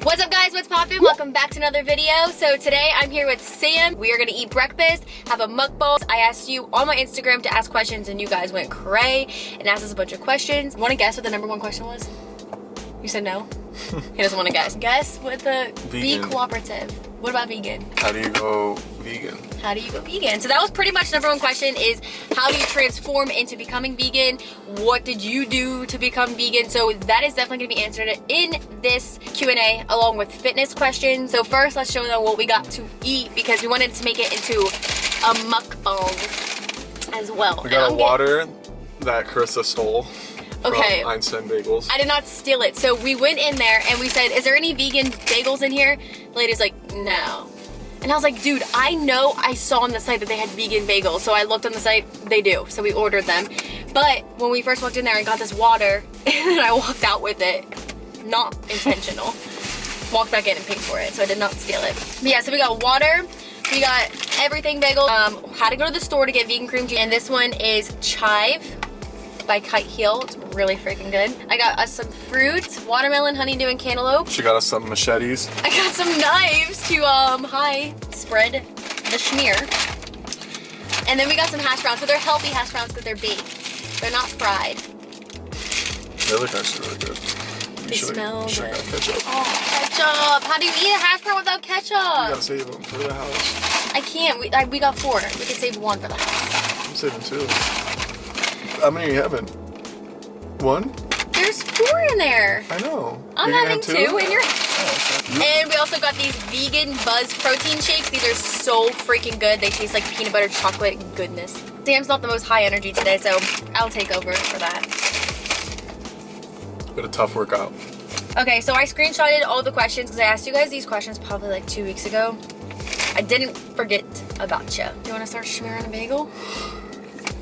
What's up guys, what's poppin'? Welcome back to another video. So today I'm here with Sam. We are gonna eat breakfast, have a mukbang. I asked you on my Instagram to ask questions and you guys went cray and asked us a bunch of questions. Wanna guess what the number one question was? You said no? He doesn't wanna guess. Guess what the Vegan. Be cooperative. What about vegan? How do you go vegan? How do you go vegan? So that was pretty much the number one question is how do you transform into becoming vegan? What did you do to become vegan? So that is definitely gonna be answered in this Q&A along with fitness questions. So first let's show them what we got to eat because we wanted to make it into a mukbang as well. We got a water that Karissa stole from INSTA bagels. I did not steal it. So we went in there and we said, is there any vegan bagels in here? The lady's like, no. And I was like, dude, I know I saw on the site that they had vegan bagels. So I looked on the site, they do. So we ordered them. But when we first walked in there and got this water, and then I walked out with it, not intentional. Walked back in and paid for it, so I did not steal it. But yeah, so we got water, we got everything bagel. Had to go to the store to get vegan cream cheese. And this one is chive by Kite Heel. It's really freaking good. I got us some fruits, watermelon, honeydew, and cantaloupe. She got us some machetes. I got some knives to spread the schmear. And then we got some hash browns. So they're healthy hash browns because they're baked. They're not fried. They look actually really good. They smell good. Got ketchup. Oh, ketchup. How do you eat a hash brown without ketchup? You gotta save them for the house. I can't. We got 4. We could save 1 for the house. I'm saving 2. How many are you having? 1? There's 4 in there. I know. I'm having 2 in your okay. And we also got these vegan Buzz protein shakes. These are so freaking good. They taste like peanut butter chocolate goodness. Sam's not the most high energy today, so I'll take over for that. Bit of tough workout. Okay, so I screenshotted all the questions because I asked you guys these questions probably like 2 weeks ago. I didn't forget about you. Do you want to start smearing a bagel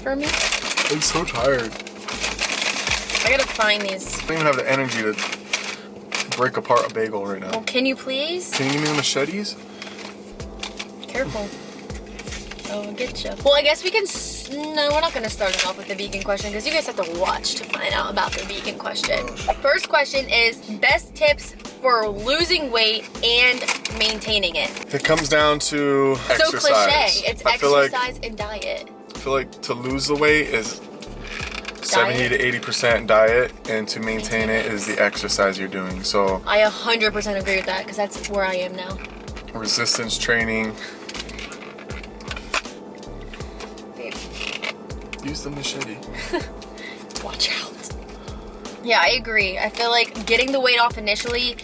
for me? I'm so tired. I gotta find these. I don't even have the energy to break apart a bagel right now. Well, can you please? Can you give me the machetes? Careful. Oh, I'll get you. Well, I guess we can. No, we're not gonna start it off with the vegan question because you guys have to watch to find out about the vegan question. First question is best tips for losing weight and maintaining it. It comes down to exercise. So cliche. It's exercise and diet. I feel like to lose the weight is 70 to 80% diet, and to maintain it is the exercise you're doing. So I 100% agree with that because that's where I am now. Resistance training. Babe. Use the machete. Watch out. Yeah, I agree. I feel like getting the weight off initially,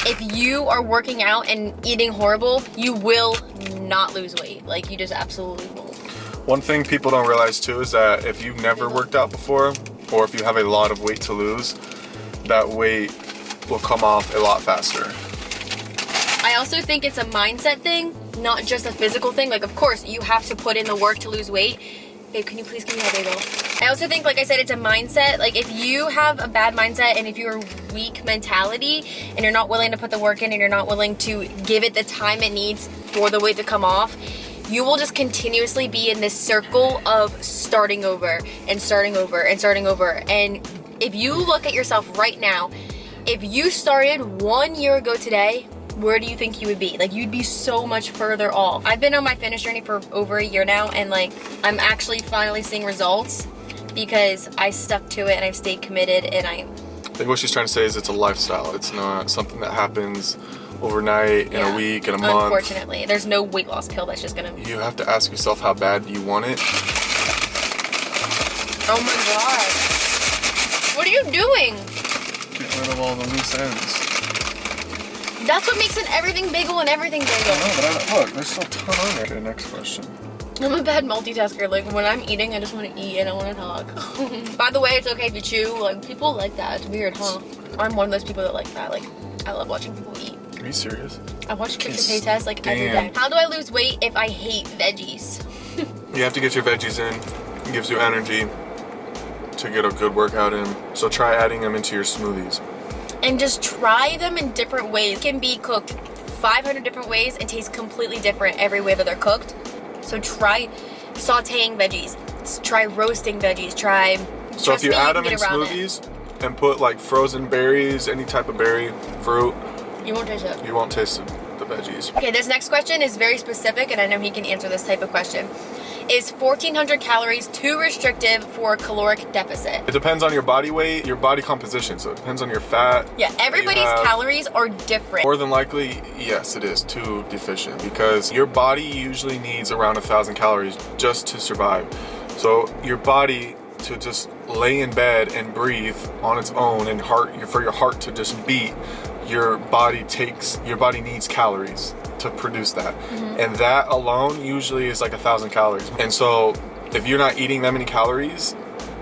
if you are working out and eating horrible, you will not lose weight. Like, you just absolutely won't. One thing people don't realize too is that if you've never worked out before, or if you have a lot of weight to lose, that weight will come off a lot faster. I also think it's a mindset thing, not just a physical thing. Like, of course, you have to put in the work to lose weight. Babe, can you please give me that bagel? I also think, like I said, it's a mindset. Like, if you have a bad mindset and if you're a weak mentality and you're not willing to put the work in and you're not willing to give it the time it needs for the weight to come off, you will just continuously be in this circle of starting over and starting over and starting over. And if you look at yourself right now, if you started 1 year ago today, where do you think you would be? Like, you'd be so much further off. I've been on my fitness journey for over a year now, and like, I'm actually finally seeing results because I stuck to it and I've stayed committed. And I think what she's trying to say is it's a lifestyle. It's not something that happens overnight, in a week, in a month. Unfortunately, there's no weight loss pill that's just gonna... You have to ask yourself how bad you want it. Oh my god. What are you doing? Get rid of all the loose ends. That's what makes an everything bagel and everything bagel. I know, but look, there's still a ton on there. Okay, next question. I'm a bad multitasker. Like, when I'm eating, I just want to eat. I don't want to talk. By the way, it's okay if you chew. Like, people like that. It's weird, huh? I'm one of those people that like that. Like, I love watching people eat. Are you serious? I watch Kids to Pay Test like every day. How do I lose weight if I hate veggies? You have to get your veggies in. It gives you energy to get a good workout in. So try adding them into your smoothies. And just try them in different ways. It can be cooked 500 different ways and taste completely different every way that they're cooked. So try sauteing veggies. Try roasting veggies. Try... So if you add them in smoothies and put like frozen berries, any type of berry, fruit, You won't taste it. You won't taste the veggies. Okay, this next question is very specific, and I know he can answer this type of question. Is 1,400 calories too restrictive for a caloric deficit? It depends on your body weight, your body composition, so it depends on your fat. Yeah, everybody's calories are different. More than likely, yes, it is too deficient because your body usually needs around 1,000 calories just to survive. So your body to just lay in bed and breathe on its own and for your heart to just beat, your body needs calories to produce that. And that alone usually is like 1,000 calories. And so if you're not eating that many calories,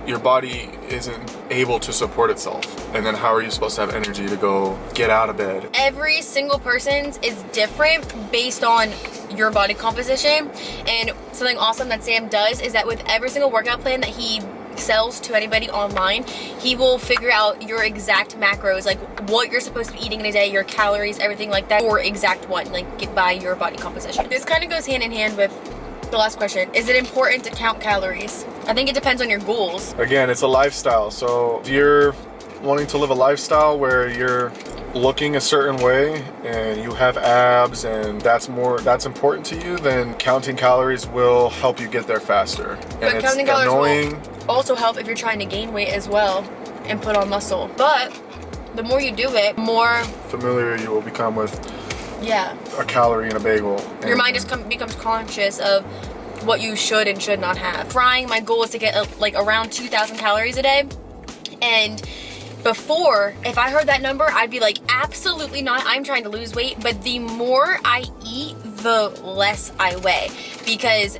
your body isn't able to support itself. And then how are you supposed to have energy to go get out of bed? Every single person's is different based on your body composition. And something awesome that Sam does is that with every single workout plan that he sells to anybody online, he will figure out your exact macros, like what you're supposed to be eating in a day, your calories, everything like that, or exact one, like get by your body composition. This kind of goes hand in hand with the last question. Is it important to count calories? I think it depends on your goals. Again, it's a lifestyle. So if you're wanting to live a lifestyle where you're looking a certain way and you have abs and that's important to you, then counting calories will help you get there faster. And But it's counting calories annoying. will also help if you're trying to gain weight as well and put on muscle. But the more you do it, more familiar you will become with a calorie in a bagel. Your mind just becomes conscious of what you should and should not have. Trying, my goal is to get like around 2,000 calories a day. And before, if I heard that number, I'd be like, absolutely not. I'm trying to lose weight. But the more I eat, the less I weigh. Because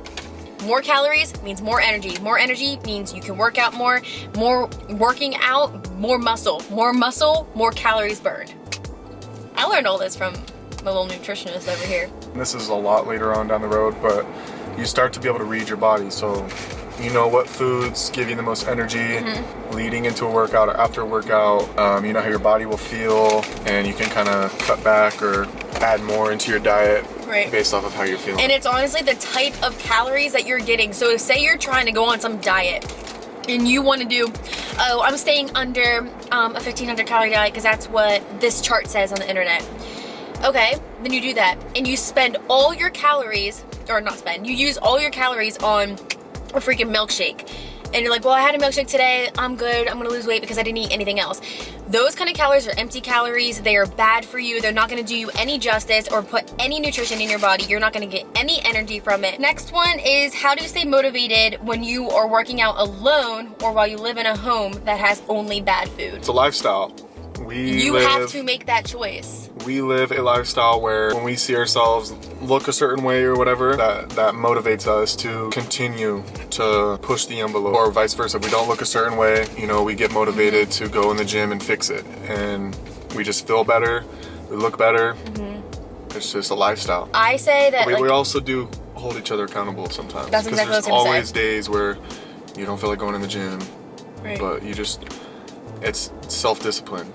more calories means more energy. More energy means you can work out more. More working out, more muscle. More muscle, more calories burned. I learned all this from my little nutritionist over here. This is a lot later on down the road, but you start to be able to read your body. So you know what foods give you the most energy leading into a workout or after a workout. You know how your body will feel, and you can kind of cut back or add more into your diet based off of how you're feeling. And it's honestly the type of calories that you're getting. So say you're trying to go on some diet and you want to do, oh, I'm staying under a 1,500 calorie diet because that's what this chart says on the internet. Okay, then you do that and you spend all your calories, or not spend, you use all your calories on a freaking milkshake. And you're like, well, I had a milkshake today, I'm good, I'm gonna lose weight because I didn't eat anything else. Those kind of calories are empty calories. They are bad for you. They're not gonna do you any justice or put any nutrition in your body. You're not gonna get any energy from it. Next one is, how do you stay motivated when you are working out alone or while you live in a home that has only bad food? It's a lifestyle. You have to make that choice. We live a lifestyle where when we see ourselves look a certain way or whatever, that motivates us to continue to push the envelope, or vice versa. If we don't look a certain way, you know, we get motivated to go in the gym and fix it, and we just feel better, we look better. It's just a lifestyle. I say that we also do hold each other accountable sometimes. That's exactly what I was there's gonna always say. days where you don't feel like going in the gym, but you just, it's self-discipline.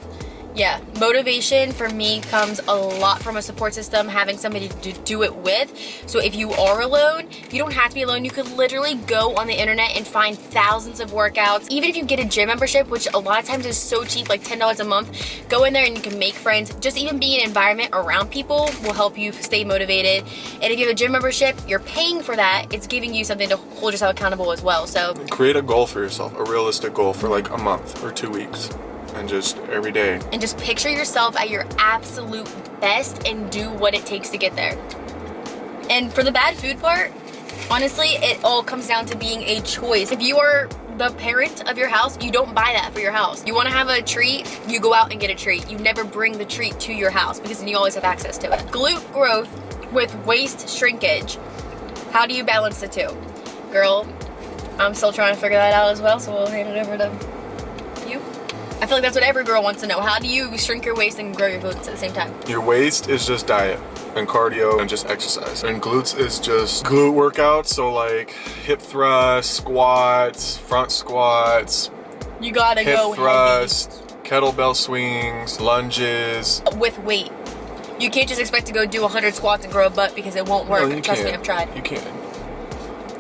Yeah, motivation for me comes a lot from a support system, having somebody to do it with. So if you are alone, you don't have to be alone. You could literally go on the internet and find thousands of workouts. Even if you get a gym membership, which a lot of times is so cheap, like $10 a month, go in there and you can make friends. Just even being in an environment around people will help you stay motivated. And if you have a gym membership, you're paying for that. It's giving you something to hold yourself accountable as well. So create a goal for yourself, a realistic goal for like a month or 2 weeks. And just every day. And just picture yourself at your absolute best and do what it takes to get there. And for the bad food part, honestly, it all comes down to being a choice. If you are the parent of your house, you don't buy that for your house. You want to have a treat, you go out and get a treat. You never bring the treat to your house because then you always have access to it. Glute growth with waist shrinkage. How do you balance the two? Girl, I'm still trying to figure that out as well, so we'll hand it over to you. I feel like that's what every girl wants to know. How do you shrink your waist and grow your glutes at the same time? Your waist is just diet and cardio and just exercise. And glutes is just glute workouts. So like hip thrusts, squats, front squats. You gotta go hip thrust, kettlebell swings, lunges. With weight. You can't just expect to go do 100 squats and grow a butt because it won't work. No, Trust me, I've tried. You can.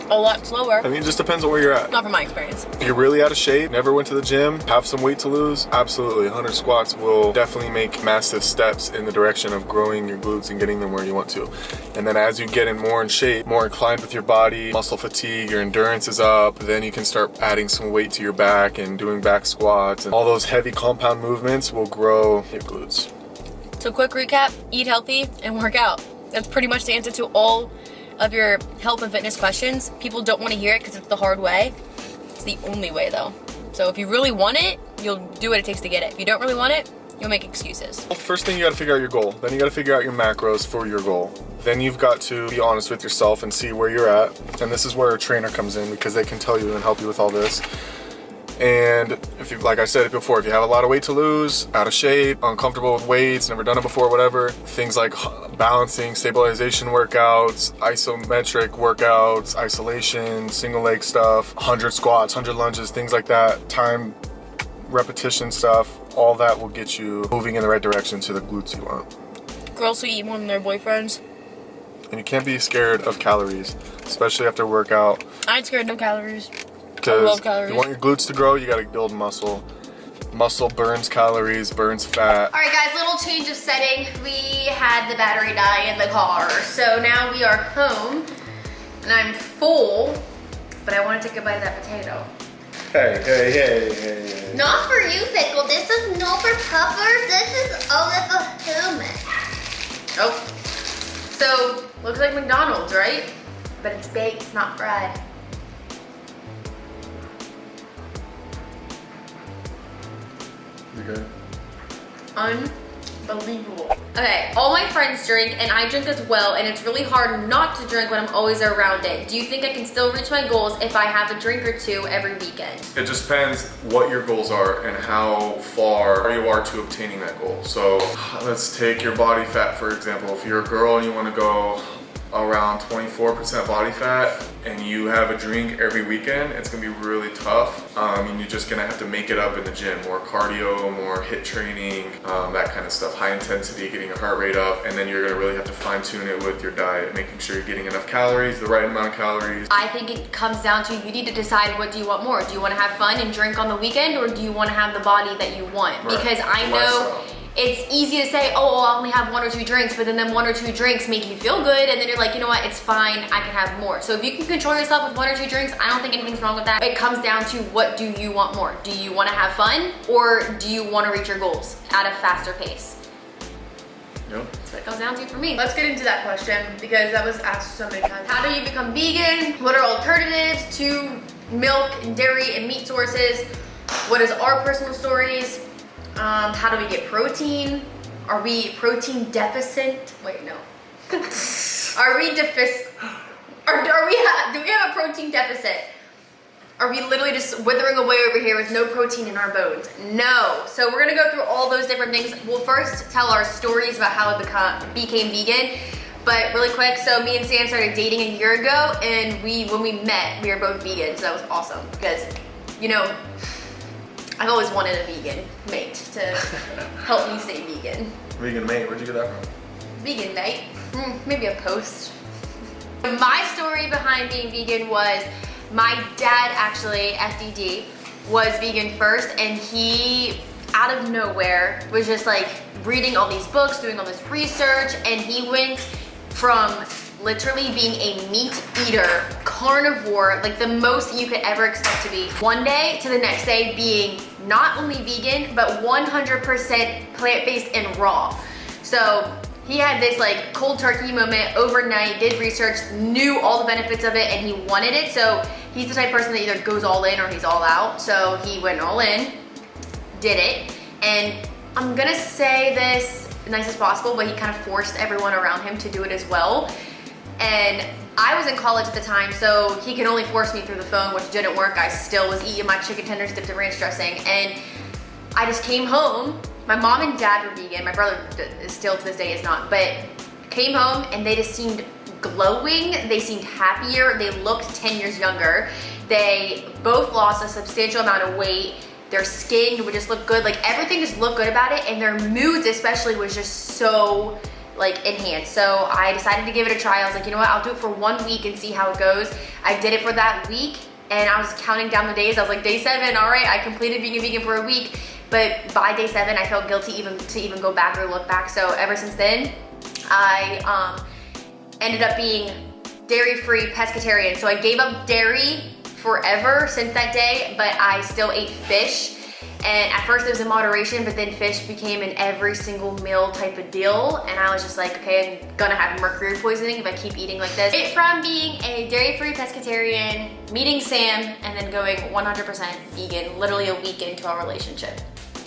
a lot slower. I mean, it just depends on where you're at. Not from my experience. If you're really out of shape, never went to the gym, have some weight to lose, absolutely. 100 squats will definitely make massive steps in the direction of growing your glutes and getting them where you want to. And then as you get more in shape, more inclined with your body, muscle fatigue, your endurance is up, then you can start adding some weight to your back and doing back squats. And all those heavy compound movements will grow your glutes. So quick recap, eat healthy and work out. That's pretty much the answer to all of your health and fitness questions. People don't want to hear it because it's the hard way. It's the only way though. So if you really want it, you'll do what it takes to get it. If you don't really want it, you'll make excuses. First thing, you gotta figure out your goal. Then you gotta figure out your macros for your goal. Then you've got to be honest with yourself and see where you're at. And this is where a trainer comes in, because they can tell you and help you with all this. And if you, like I said before, if you have a lot of weight to lose, out of shape, uncomfortable with weights, never done it before, whatever, things like balancing, stabilization workouts, isometric workouts, isolation, single leg stuff, 100 squats, 100 lunges, things like that, time, repetition stuff, all that will get you moving in the right direction to the glutes you want. Girls who eat more than their boyfriends. And you can't be scared of calories, especially after workout. I ain't scared of no calories. Because if you want your glutes to grow, you gotta build muscle. Muscle burns calories, burns fat. All right guys, little change of setting. We had the battery die in the car. So now we are home and I'm full, but I want to take a bite of that potato. Hey. Not for you, Pickle. This is not for puppers. This is only for humans. Oh, so looks like McDonald's, right? But it's baked, it's not fried. You good? Unbelievable. Okay, all my friends drink and I drink as well, and it's really hard not to drink when I'm always around it. Do you think I can still reach my goals if I have a drink or two every weekend? It just depends what your goals are and how far you are to obtaining that goal. So let's take your body fat, for example. If you're a girl and you want to go around 24% body fat and you have a drink every weekend, it's gonna be really tough. And you're just gonna have to make it up in the gym. More cardio, more HIIT training, that kind of stuff. High intensity, getting your heart rate up, and then you're gonna really have to fine tune it with your diet, making sure you're getting enough calories, the right amount of calories. I think it comes down to, you need to decide, what do you want more? Do you wanna have fun and drink on the weekend, or do you wanna have the body that you want? Right. Because I know it's easy to say, oh, I'll only have 1 or 2 drinks, but then them 1 or 2 drinks make you feel good, and then you're like, you know what, it's fine, I can have more. So if you can control yourself with 1 or 2 drinks, I don't think anything's wrong with that. It comes down to, what do you want more? Do you wanna have fun, or do you wanna reach your goals at a faster pace? Yep. That's what it comes down to for me. Let's get into that question, because that was asked so many times. How do you become vegan? What are alternatives to milk and dairy and meat sources? What is our personal stories? How do we get protein? Are we protein deficient? Wait, no. Are we deficient? Do we have a protein deficit? Are we literally just withering away over here with no protein in our bones? No. So we're gonna go through all those different things. We'll first tell our stories about how it became vegan. But really quick, so me and Sam started dating a year ago, and when we met, we were both vegan, so that was awesome. Because, you know, I've always wanted a vegan mate to help me stay vegan. Vegan mate, where'd you get that from? Vegan mate, maybe a post. My story behind being vegan was, my dad actually, FDD, was vegan first, and he, out of nowhere, was just like reading all these books, doing all this research, and he went from literally being a meat eater, carnivore, like the most you could ever expect to be, one day to the next day being not only vegan, but 100% plant-based and raw. So he had this like cold turkey moment overnight, did research, knew all the benefits of it, and he wanted it. So he's the type of person that either goes all in or he's all out. So he went all in, did it, and I'm gonna say this nice as possible, but he kind of forced everyone around him to do it as well. And I was in college at the time, so he could only force me through the phone, which didn't work. I still was eating my chicken tenders dipped in ranch dressing. And I just came home. My mom and dad were vegan. My brother still to this day is not, but came home and they just seemed glowing. They seemed happier. They looked 10 years younger. They both lost a substantial amount of weight. Their skin would just look good. Like everything just looked good about it. And their moods especially was just so like in hand. So I decided to give it a try. I was like, you know what, I'll do it for 1 week and see how it goes. I did it for that week and I was counting down the days. I was like, day 7, all right, I completed being a vegan for a week. But by day 7, I felt guilty to even go back or look back. So ever since then, I ended up being dairy-free pescatarian. So I gave up dairy forever since that day, but I still ate fish. And at first it was in moderation, but then fish became an every single meal type of deal. And I was just like, okay, I'm gonna have mercury poisoning if I keep eating like this. From being a dairy-free pescatarian, meeting Sam, and then going 100% vegan, literally a week into our relationship.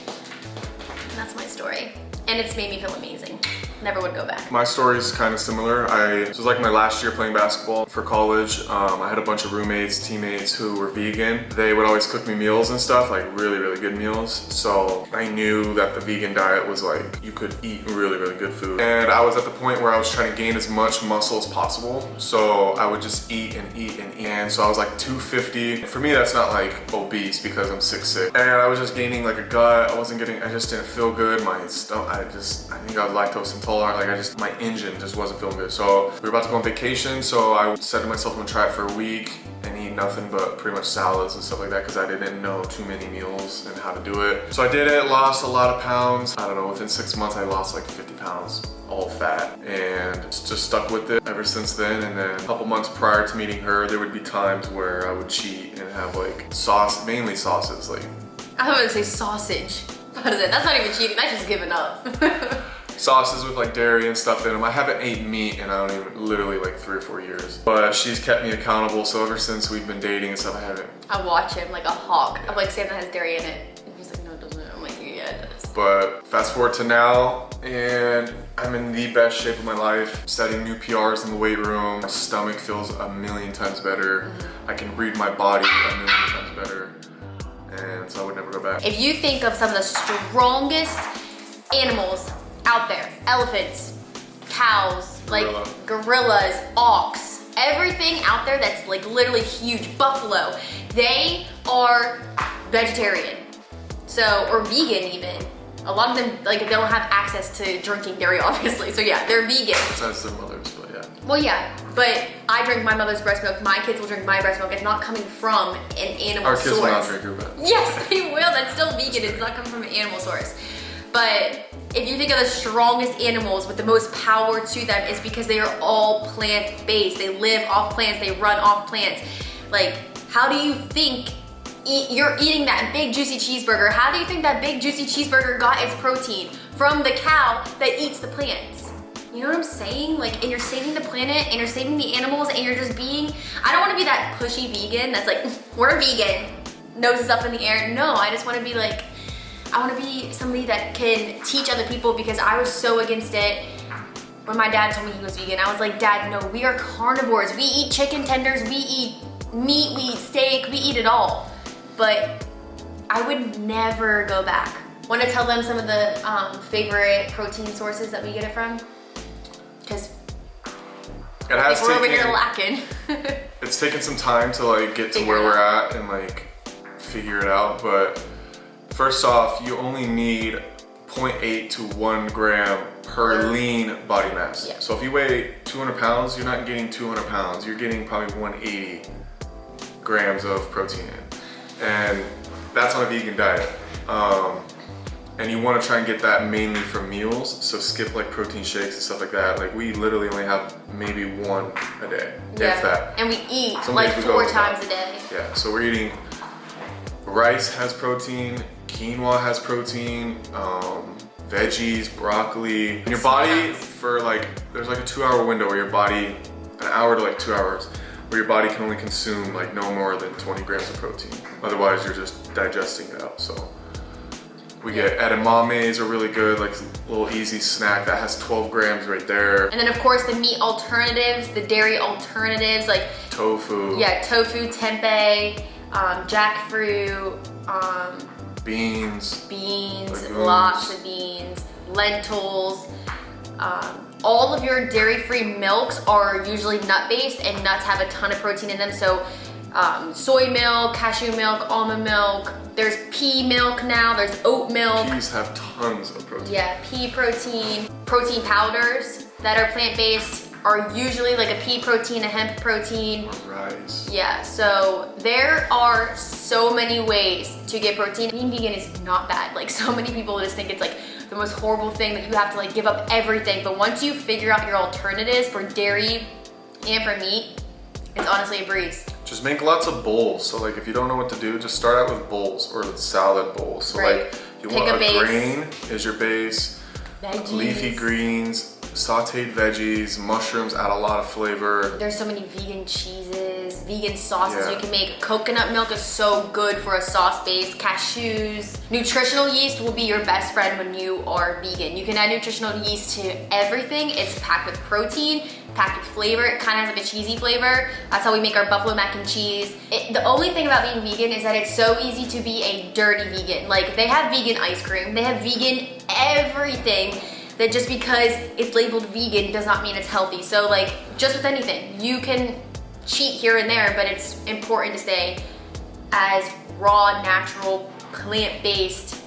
And that's my story. And it's made me feel amazing. Never would go back. My story is kind of similar. This was like my last year playing basketball for college. I had a bunch of roommates, teammates who were vegan. They would always cook me meals and stuff, like really, really good meals. So I knew that the vegan diet was like, you could eat really, really good food. And I was at the point where I was trying to gain as much muscle as possible. So I would just eat and eat and eat. And so I was like 250. For me, that's not like obese because I'm 6'6". And I was just gaining like a gut. I just didn't feel good. My stomach, I think I was lactose intolerant. Like my engine just wasn't feeling good. So we were about to go on vacation. So I said to myself, I'm gonna try it for a week and eat nothing but pretty much salads and stuff like that because I didn't know too many meals and how to do it. So I did it, lost a lot of pounds. I don't know, within 6 months I lost like 50 pounds, all fat, and just stuck with it ever since then. And then a couple months prior to meeting her, there would be times where I would cheat and have like mainly sauces. Like I was gonna say sausage. What is it? That's not even cheating, that's just giving up. Sauces with like dairy and stuff in them. I haven't ate meat in literally like 3 or 4 years. But she's kept me accountable, so ever since we've been dating and stuff, I haven't. I watch him like a hawk. I'm like, Sam, that has dairy in it. And he's like, no, it doesn't. I'm like, yeah, it does. But fast forward to now, and I'm in the best shape of my life, setting new PRs in the weight room. My stomach feels a million times better. I can read my body a million times better. And so I would never go back. If you think of some of the strongest animals out there, elephants, cows, like gorillas, ox, everything out there that's like literally huge, buffalo, they are vegetarian. So, or vegan even. A lot of them, like they don't have access to drinking dairy obviously, so yeah, they're vegan. Besides their mothers, but yeah. Well yeah, but I drink my mother's breast milk, my kids will drink my breast milk. It's not coming from an animal source. Our kids will not drink your breast. Yes, they will, that's still vegan, it's not coming from an animal source. But if you think of the strongest animals with the most power to them, it's because they are all plant-based. They live off plants, they run off plants. Like, how do you think you're eating that big juicy cheeseburger? How do you think that big juicy cheeseburger got its protein? From the cow that eats the plants. You know what I'm saying? Like, and you're saving the planet, and you're saving the animals, and you're just being, I don't wanna be that pushy vegan that's like, we're vegan, noses up in the air. No, I just wanna be like, I want to be somebody that can teach other people, because I was so against it when my dad told me he was vegan. I was like, Dad, no, we are carnivores. We eat chicken tenders, we eat meat, we eat steak, we eat it all. But I would never go back. Want to tell them some of the favorite protein sources that we get it from? Because we're over here lacking. It's taken some time to like get to where we're at and like figure it out, but first off, you only need 0.8 to 1 gram per lean body mass. Yeah. So if you weigh 200 pounds, you're not getting 200 pounds. You're getting probably 180 grams of protein in. And that's on a vegan diet. And you want to try and get that mainly from meals. So skip like protein shakes and stuff like that. Like we literally only have maybe 1 a day, if that. And we eat like 4 times a day. Yeah, so we're eating, rice has protein, quinoa has protein, veggies, broccoli. And your body, for like, there's like a 2-hour window where your body, an hour to like 2 hours, where your body can only consume like no more than 20 grams of protein. Otherwise, you're just digesting it out. So we get edamames are really good, like a little easy snack that has 12 grams right there. And then of course the meat alternatives, the dairy alternatives, like tofu. Yeah, tofu, tempeh, jackfruit, beans, legumes. Lots of beans, lentils. All of your dairy-free milks are usually nut-based, and nuts have a ton of protein in them. So soy milk, cashew milk, almond milk. There's pea milk now, there's oat milk. Peas have tons of protein. Yeah, pea protein. Protein powders that are plant-based are usually like a pea protein, a hemp protein. Or rice. Yeah, so there are so many ways to get protein. Being vegan is not bad. Like, so many people just think it's like the most horrible thing that you have to like give up everything. But once you figure out your alternatives for dairy and for meat, it's honestly a breeze. Just make lots of bowls. So like if you don't know what to do, just start out with bowls or salad bowls. So right. like you Pick want a base. grain is your base, Veggies. leafy greens, sauteed veggies, mushrooms add a lot of flavor. There's so many vegan cheeses, vegan sauces Yeah. you can make. Coconut milk is so good for a sauce base. Cashews. Nutritional yeast will be your best friend when you are vegan. You can add nutritional yeast to everything. It's packed with protein, packed with flavor. It kind of has like a cheesy flavor. That's how we make our buffalo mac and cheese. The only thing about being vegan is that it's so easy to be a dirty vegan. Like, they have vegan ice cream, they have vegan everything. That just because it's labeled vegan does not mean it's healthy. So like, just with anything, you can cheat here and there, but it's important to stay as raw, natural, plant-based,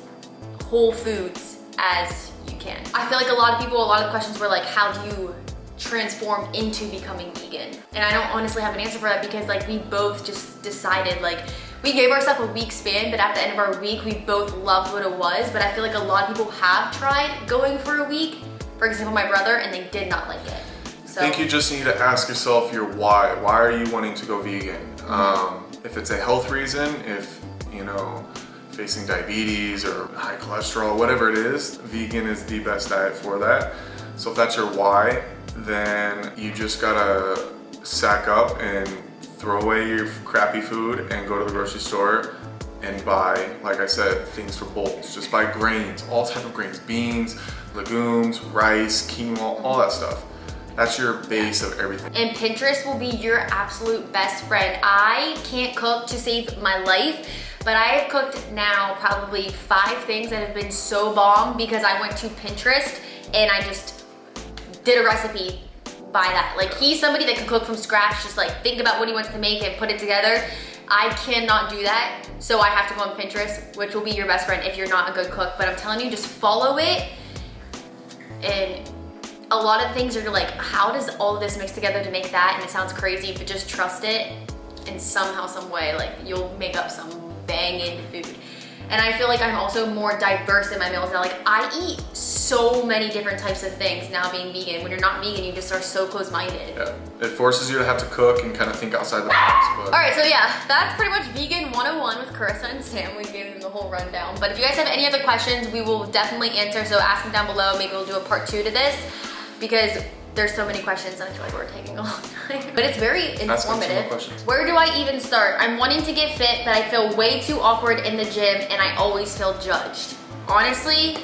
whole foods as you can. I feel like a lot of questions were like, how do you transform into becoming vegan? And I don't honestly have an answer for that, because like, we both just decided, like, we gave ourselves a week span, but at the end of our week, we both loved what it was. But I feel like a lot of people have tried going for a week. For example, my brother, and they did not like it. So I think you just need to ask yourself your why. Why are you wanting to go vegan? If it's a health reason, if you know, facing diabetes or high cholesterol, whatever it is, vegan is the best diet for that. So if that's your why, then you just gotta sack up and throw away your crappy food and go to the grocery store and buy, like I said, things for bowls. Just buy grains, all type of grains, beans, legumes, rice, quinoa, all that stuff. That's your base of everything. And Pinterest will be your absolute best friend. I can't cook to save my life, but I have cooked now probably 5 things that have been so bomb because I went to Pinterest and I just did a recipe by that. Like, he's somebody that can cook from scratch, just like think about what he wants to make and put it together. I cannot do that, so I have to go on Pinterest, which will be your best friend if you're not a good cook. But I'm telling you, just follow it. And a lot of things are like, how does all of this mix together to make that? And it sounds crazy, but just trust it, and somehow, some way, like, you'll make up some banging food. And I feel like I'm also more diverse in my meals now. Like, I eat so many different types of things now being vegan. When you're not vegan, you just are so close-minded. Yeah, it forces you to have to cook and kind of think outside the box. But all right, so yeah, that's pretty much Vegan 101 with Karissa and Sam. We gave them the whole rundown. But if you guys have any other questions, we will definitely answer. So ask them down below. Maybe we'll do a part 2 to this, because there's so many questions and I feel like we're taking a long time. But it's very informative. Where do I even start? I'm wanting to get fit, but I feel way too awkward in the gym and I always feel judged. Honestly,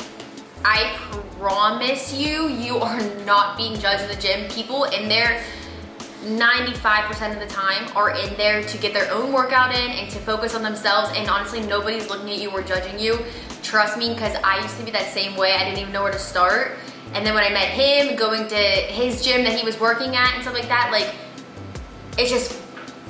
I promise you, you are not being judged in the gym. People in there 95% of the time are in there to get their own workout in and to focus on themselves, and honestly, nobody's looking at you or judging you. Trust me, because I used to be that same way. I didn't even know where to start. And then when I met him, going to his gym that he was working at and stuff like that, like, it's just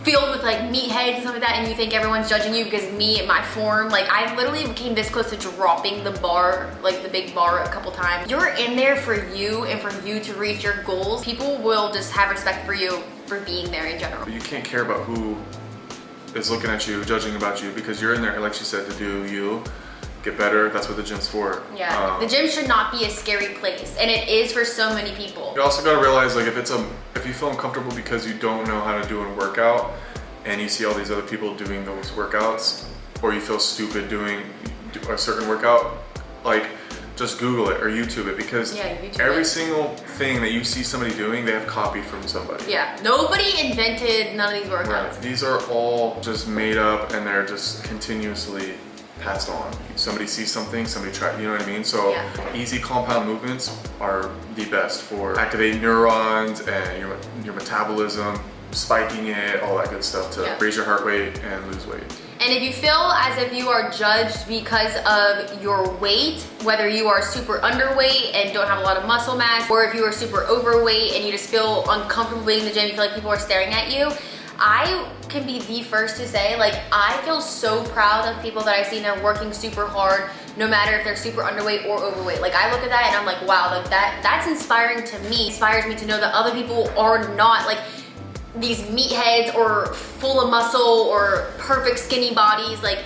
filled with like meatheads and stuff like that, and you think everyone's judging you because me and my form, like, I literally came this close to dropping the bar, like the big bar, a couple times. You're in there for you and for you to reach your goals. People will just have respect for you for being there in general. you can't care about who is looking at you, judging about you, because you're in there, like she said, to do you. Get better. That's what the gym's for. Yeah, the gym should not be a scary place, and it is for so many people. You also gotta realize, like, if you feel uncomfortable because you don't know how to do a workout, and you see all these other people doing those workouts, or you feel stupid doing a certain workout, like, just Google it or YouTube it, because every single thing that you see somebody doing, they have copied from somebody. Yeah, nobody invented none of these workouts. Right. These are all just made up, and they're just continuously passed on. Somebody sees something, somebody tries, you know what I mean? So easy compound movements are the best for activating neurons and your metabolism, spiking it, all that good stuff to raise your heart rate and lose weight. And if you feel as if you are judged because of your weight, whether you are super underweight and don't have a lot of muscle mass, or if you are super overweight and you just feel uncomfortable being in the gym, you feel like people are staring at you, I can be the first to say, like, I feel so proud of people that I see now working super hard, no matter if they're super underweight or overweight. Like, I look at that and I'm like, wow, like that's inspiring to me. It inspires me to know that other people are not like these meatheads or full of muscle or perfect skinny bodies. Like,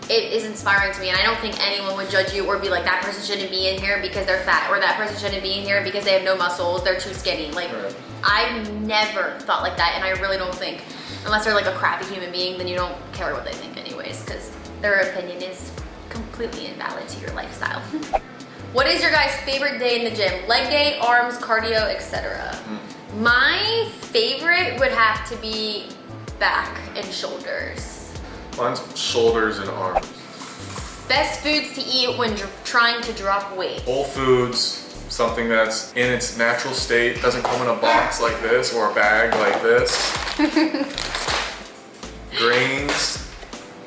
it is inspiring to me, and I don't think anyone would judge you or be like, that person shouldn't be in here because they're fat, or that person shouldn't be in here because they have no muscles, they're too skinny. Like, right. I've never thought like that, and I really don't think, unless they're like a crappy human being, then you don't care what they think anyways, because their opinion is completely invalid to your lifestyle. What is your guys' favorite day in the gym? Leg day, arms, cardio, etc. My favorite would have to be back and shoulders. Mine's shoulders and arms. Best foods to eat when trying to drop weight. Whole foods, something that's in its natural state, doesn't come in a box like this or a bag like this. Grains.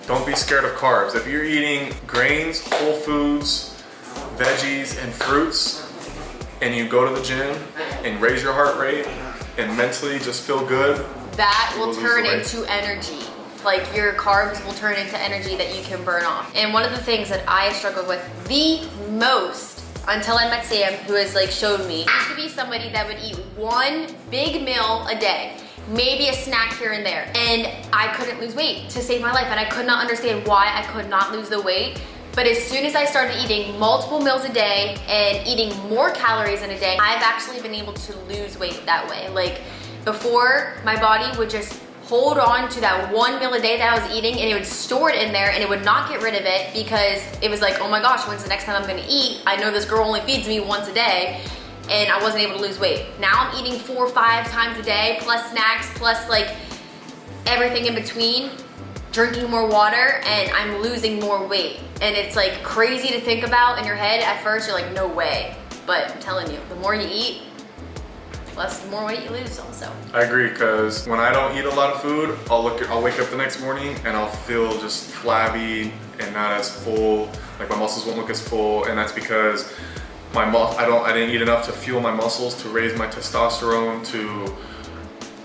Don't be scared of carbs. If you're eating grains, whole foods, veggies, and fruits, and you go to the gym and raise your heart rate and mentally just feel good, that will turn into energy. Like, your carbs will turn into energy that you can burn off. And one of the things that I struggled with the most until I met Sam, who has like showed me, used to be somebody that would eat one big meal a day, maybe a snack here and there, and I couldn't lose weight to save my life, and I could not understand why I could not lose the weight. But as soon as I started eating multiple meals a day and eating more calories in a day, I've actually been able to lose weight that way. Like, before, my body would just hold on to that one meal a day that I was eating, and it would store it in there, and it would not get rid of it because it was like, oh my gosh, when's the next time I'm gonna eat? I know this girl only feeds me once a day, and I wasn't able to lose weight. Now I'm eating 4 or 5 times a day, plus snacks, plus like everything in between, drinking more water, and I'm losing more weight. And it's like crazy to think about in your head. At first you're like, no way. But I'm telling you, the more you eat, the more weight you lose also. I agree, because when I don't eat a lot of food, I'll wake up the next morning and I'll feel just flabby and not as full. Like, my muscles won't look as full, and that's because I didn't eat enough to fuel my muscles, to raise my testosterone, to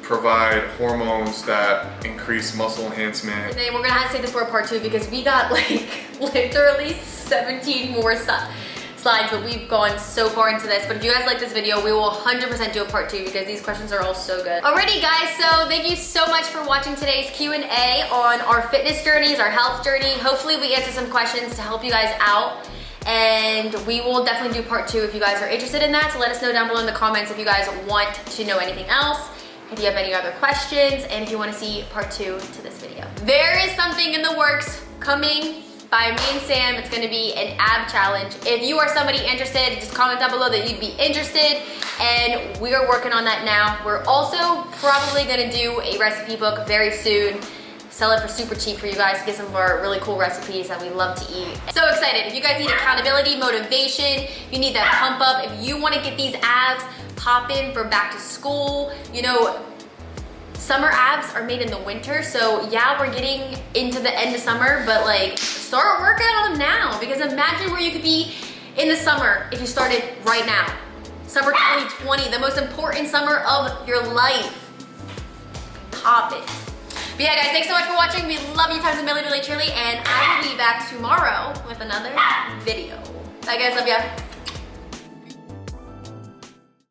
provide hormones that increase muscle enhancement. And then we're gonna have to say this for a part 2 because we got like literally 17 more slides, but we've gone so far into this. But if you guys like this video, we will 100% do a part 2 because these questions are all so good. Alrighty guys, so thank you so much for watching today's Q&A on our fitness journeys, our health journey. Hopefully we answered some questions to help you guys out, and we will definitely do part 2 if you guys are interested in that. So let us know down below in the comments if you guys want to know anything else, if you have any other questions, and if you want to see part 2 to this video. There is something in the works coming by me and Sam. It's gonna be an ab challenge. If you are somebody interested, just comment down below that you'd be interested, and we are working on that now. We're also probably gonna do a recipe book very soon, sell it for super cheap for you guys to get some of our really cool recipes that we love to eat. So excited. If you guys need accountability, motivation, you need that pump up, if you wanna get these abs poppin' for back to school, you know, summer abs are made in the winter, so yeah, we're getting into the end of summer, but like, start working on them now, because imagine where you could be in the summer if you started right now. Summer 2020, the most important summer of your life. Pop it. But yeah guys, thanks so much for watching. We love you times a million, really truly, and I will be back tomorrow with another video. Bye guys, love ya.